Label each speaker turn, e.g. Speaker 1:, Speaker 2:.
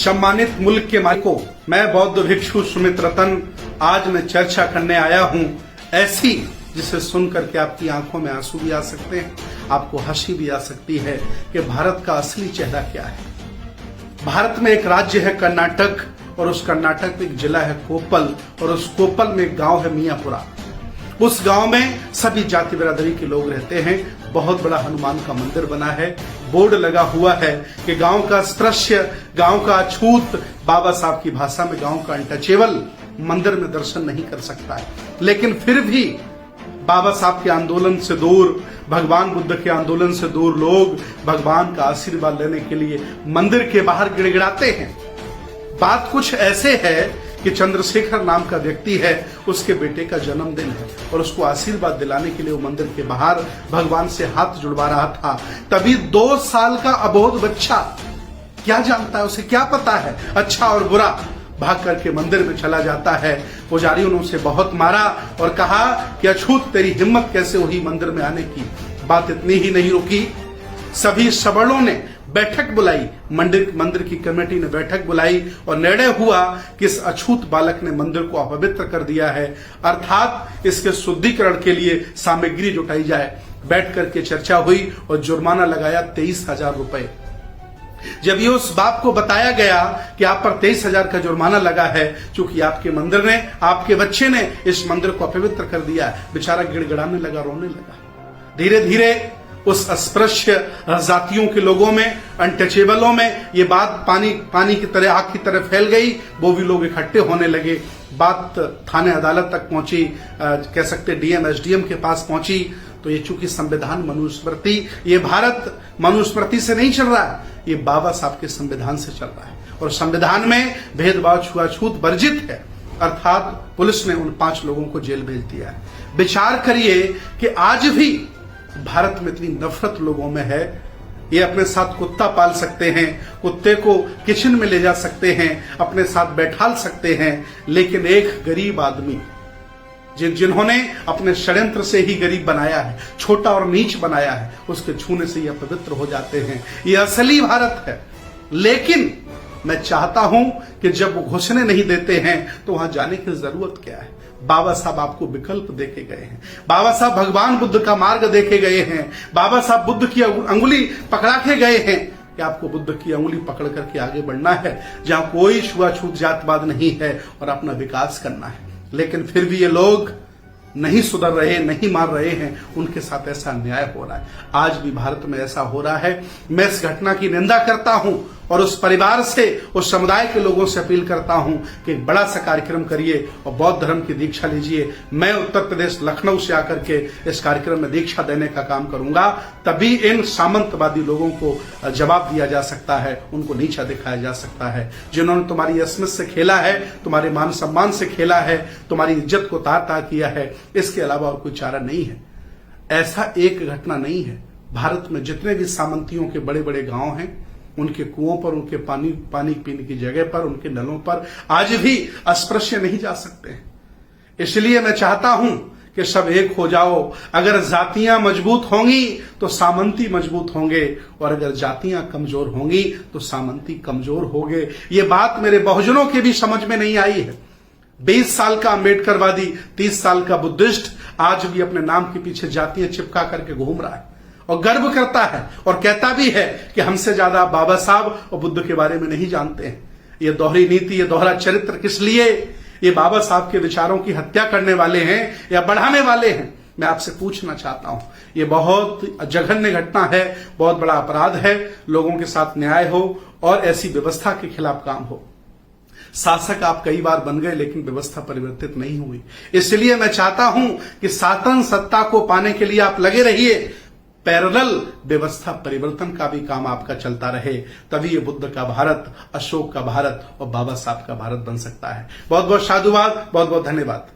Speaker 1: सम्मानित मुल्क के मालिकों, मैं बौद्ध भिक्षु सुमित रतन आज मैं चर्चा करने आया हूं ऐसी जिसे सुनकर के आपकी आंखों में आंसू भी आ सकते हैं, आपको हंसी भी आ सकती है कि भारत का असली चेहरा क्या है। भारत में एक राज्य है कर्नाटक और उस कर्नाटक में एक जिला है कोप्पल और उस कोप्पल में एक गांव है मियापुरा। उस गांव में सभी जाति बिरादरी के लोग रहते हैं। बहुत बड़ा हनुमान का मंदिर बना है, बोर्ड लगा हुआ है कि गांव का दृश्य, गांव का अछूत, बाबा साहब की भाषा में गांव का अनटचेबल मंदिर में दर्शन नहीं कर सकता है। लेकिन फिर भी बाबा साहब के आंदोलन से दूर, भगवान बुद्ध के आंदोलन से दूर लोग भगवान का आशीर्वाद लेने के लिए मंदिर के बाहर गिड़गिड़ाते हैं। बात कुछ ऐसे है कि चंद्रशेखर नाम का व्यक्ति है, उसके बेटे का जन्मदिन है और उसको आशीर्वाद दिलाने के लिए वो मंदिर के बाहर भगवान से हाथ जुड़वा रहा था। तभी 2 साल का अबोध बच्चा, क्या जानता है, उसे क्या पता है अच्छा और बुरा, भाग करके मंदिर में चला जाता है। पुजारियों ने उसे बहुत मारा और कहा कि अछूत तेरी हिम्मत कैसे हुई मंदिर में आने की। बात इतनी ही नहीं रुकी, सभी सवर्णों ने बैठक बुलाई, मंदिर की कमेटी ने बैठक बुलाई और निर्णय हुआ कि इस अछूत बालक ने मंदिर को अपवित्र कर दिया है, अर्थात इसके शुद्धिकरण के लिए सामग्री जुटाई जाए। बैठ करके चर्चा हुई और जुर्माना लगाया 23,000 रुपए। जब ये उस बाप को बताया गया कि आप पर 23,000 का जुर्माना लगा है क्योंकि आपके मंदिर ने, आपके बच्चे ने इस मंदिर को अपवित्र कर दिया, बेचारा गिड़गिड़ाने लगा, रोने लगा। धीरे धीरे उस अस्पृश्य जातियों के लोगों में, अनटचेबलों में ये बात पानी की तरह, आग की तरह फैल गई। वो भी लोग इकट्ठे होने लगे। बात थाने अदालत तक पहुंची, कह सकते डीएम एसडीएम के पास पहुंची। तो ये चूंकि संविधान मनुस्मृति, ये भारत मनुस्मृति से नहीं चल रहा है, ये बाबा साहब के संविधान से चल रहा है और संविधान में भेदभाव, छुआछूत वर्जित है, अर्थात पुलिस ने उन 5 लोगों को जेल भेज दिया है। विचार करिए कि आज भी भारत में इतनी नफरत लोगों में है। ये अपने साथ कुत्ता पाल सकते हैं, कुत्ते को किचन में ले जा सकते हैं, अपने साथ बैठाल सकते हैं, लेकिन एक गरीब आदमी जिन्होंने अपने षड्यंत्र से ही गरीब बनाया है, छोटा और नीच बनाया है, उसके छूने से ये अपवित्र हो जाते हैं। ये असली भारत है। लेकिन मैं चाहता हूं कि जब वो घुसने नहीं देते हैं तो वहां जाने की जरूरत क्या है। बाबा साहब आपको विकल्प देके गए हैं। बाबा साहब भगवान बुद्ध का मार्ग देके गए हैं। बाबा साहब बुद्ध की अंगुली पकड़ा के गए हैं कि आपको बुद्ध की अंगुली पकड़ करके आगे बढ़ना है, जहां कोई छुआछूत जातवाद नहीं है और अपना विकास करना है। लेकिन फिर भी ये लोग नहीं सुधर रहे, नहीं मान रहे हैं, उनके साथ ऐसा अन्याय हो रहा है। आज भी भारत में ऐसा हो रहा है। मैं इस घटना की निंदा करता हूं और उस परिवार से, उस समुदाय के लोगों से अपील करता हूं कि एक बड़ा सा कार्यक्रम करिए और बौद्ध धर्म की दीक्षा लीजिए। मैं उत्तर प्रदेश लखनऊ से आकर के इस कार्यक्रम में दीक्षा देने का काम करूंगा, तभी इन सामंतवादी लोगों को जवाब दिया जा सकता है, उनको नीचा दिखाया जा सकता है। जिन्होंने तुम्हारी अस्मित से खेला है, तुम्हारे मान सम्मान से खेला है, तुम्हारी इज्जत को तार तार किया है, इसके अलावा और कोई चारा नहीं है। ऐसा एक घटना नहीं है। भारत में जितने भी सामंतियों के बड़े बड़े गांव हैं, उनके कुओं पर, उनके पानी पीने की जगह पर, उनके नलों पर आज भी अस्पृश्य नहीं जा सकते हैं। इसलिए मैं चाहता हूं कि सब एक हो जाओ। अगर जातियां मजबूत होंगी तो सामंती मजबूत होंगे और अगर जातियां कमजोर होंगी तो सामंती कमजोर होंगे। ये बात मेरे बहुजनों के भी समझ में नहीं आई है। 20 साल का अम्बेडकरवादी, 30 साल का बुद्धिस्ट आज भी अपने नाम के पीछे जातियां चिपका करके घूम रहा है और गर्व करता है और कहता भी है कि हमसे ज्यादा बाबा साहब और बुद्ध के बारे में नहीं जानते हैं। ये दोहरी नीति, ये दोहरा चरित्र किस लिए? ये बाबा साहब के विचारों की हत्या करने वाले हैं या बढ़ाने वाले हैं? मैं आपसे पूछना चाहता हूं। ये बहुत जघन्य घटना है, बहुत बड़ा अपराध है। लोगों के साथ न्याय हो और ऐसी व्यवस्था के खिलाफ काम हो। शासक आप कई बार बन गए लेकिन व्यवस्था परिवर्तित नहीं हुई। इसलिए मैं चाहता हूं कि शासन सत्ता को पाने के लिए आप लगे रहिए, पैरेलल व्यवस्था परिवर्तन का भी काम आपका चलता रहे, तभी ये बुद्ध का भारत, अशोक का भारत और बाबा साहब का भारत बन सकता है। बहुत बहुत साधुवाद, बहुत बहुत धन्यवाद।